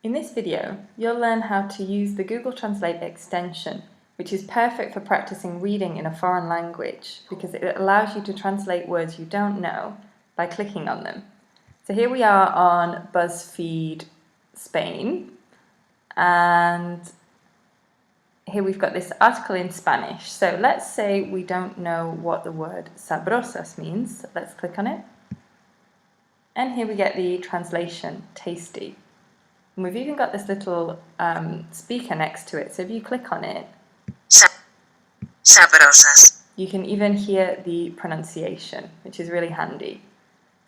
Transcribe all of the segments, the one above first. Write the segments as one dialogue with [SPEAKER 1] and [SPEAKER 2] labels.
[SPEAKER 1] In this video, you'll learn how to use the Google Translate extension, which is perfect for practicing reading in a foreign language because it allows you to translate words you don't know by clicking on them. So here we are on BuzzFeed Spain, and here we've got this article in Spanish. So let's say we don't know what the word sabrosas means. Let's click on it. And here we get the translation, tasty. And we've even got this little speaker next to it, so if you click on it,
[SPEAKER 2] Sabrosas.
[SPEAKER 1] you can even hear the pronunciation, which is really handy.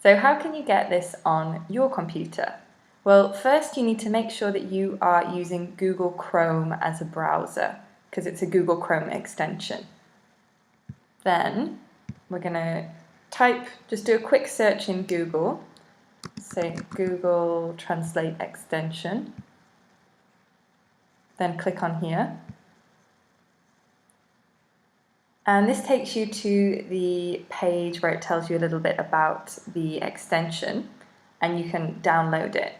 [SPEAKER 1] So how can you get this on your computer? Well, first you need to make sure that you are using Google Chrome as a browser, because it's a Google Chrome extension. Then we're going to just do a quick search in Google. Say Google Translate extension, then click on here, and this takes you to the page where it tells you a little bit about the extension and you can download it.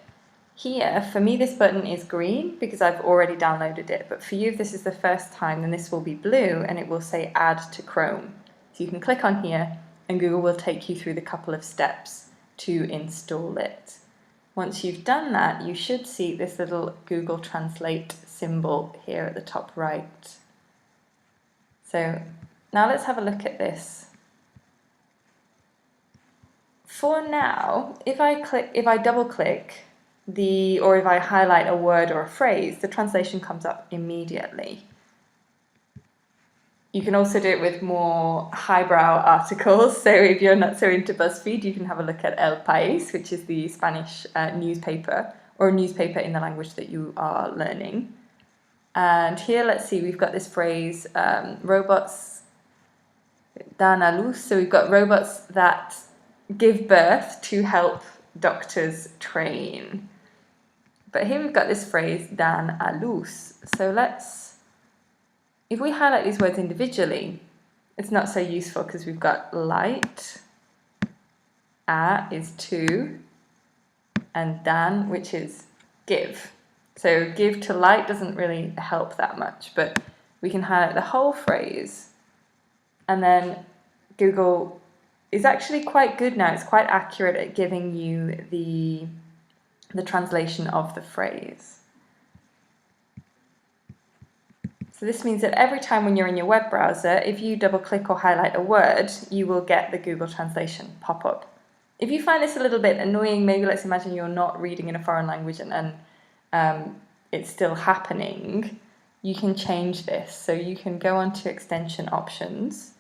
[SPEAKER 1] Here, for me, this button is green because I've already downloaded it, but for you, if this is the first time, then this will be blue and it will say Add to Chrome. So you can click on here and Google will take you through the couple of steps to install it. Once you've done that, you should see this little Google Translate symbol here at the top right. So now let's have a look at this. For now, if I double click or if I highlight a word or a phrase, the translation comes up immediately. You can also do it with more highbrow articles. So if you're not so into BuzzFeed, you can have a look at El País, which is the Spanish newspaper, or a newspaper in the language that you are learning. And here, let's see, we've got this phrase, robots dan a luz. So we've got robots that give birth to help doctors train. But here we've got this phrase, dan a luz. So if we highlight these words individually, it's not so useful because we've got light, a is to, and dan, which is give. So give to light doesn't really help that much, but we can highlight the whole phrase, and then Google is actually quite good now. It's quite accurate at giving you the translation of the phrase. So this means that every time when you're in your web browser, if you double click or highlight a word, you will get the Google translation pop up. If you find this a little bit annoying, maybe let's imagine you're not reading in a foreign language and it's still happening, you can change this. So you can go on to extension options,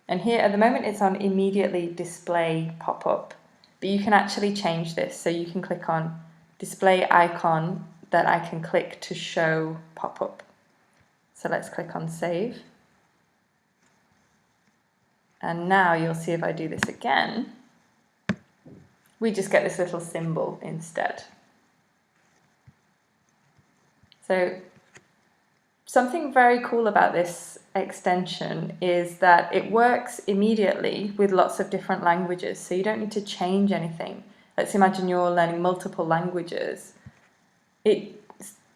[SPEAKER 1] and here at the moment it's on immediately display pop-up, but you can actually change this. So you can click on display icon that I can click to show pop-up. So let's click on save. And now you'll see if I do this again, we just get this little symbol instead. So something very cool about this extension is that it works immediately with lots of different languages, so you don't need to change anything. Let's imagine you're learning multiple languages.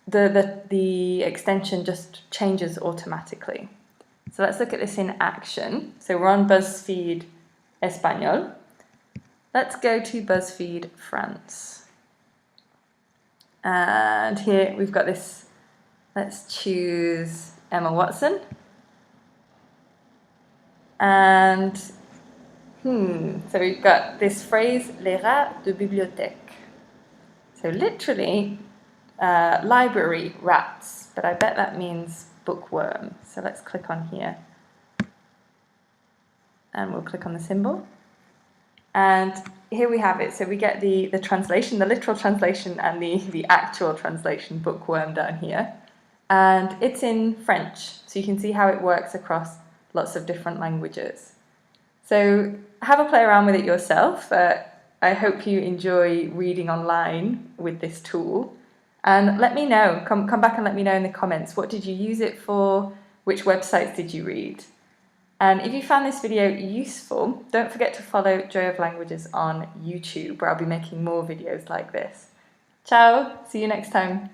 [SPEAKER 1] The extension just changes automatically. So let's look at this in action. So we're on BuzzFeed Español. Let's go to BuzzFeed France. And here we've got this, let's choose Emma Watson. And so we've got this phrase, les rats de bibliothèque. So literally, library rats, but I bet that means bookworm. So let's click on here. And we'll click on the symbol. And here we have it. So we get the translation, the literal translation, and the actual translation, bookworm, down here. And it's in French, so you can see how it works across lots of different languages. So have a play around with it yourself. I hope you enjoy reading online with this tool. And let me know, come back and let me know in the comments, what did you use it for? Which websites did you read? And if you found this video useful, don't forget to follow Joy of Languages on YouTube, where I'll be making more videos like this. Ciao, see you next time.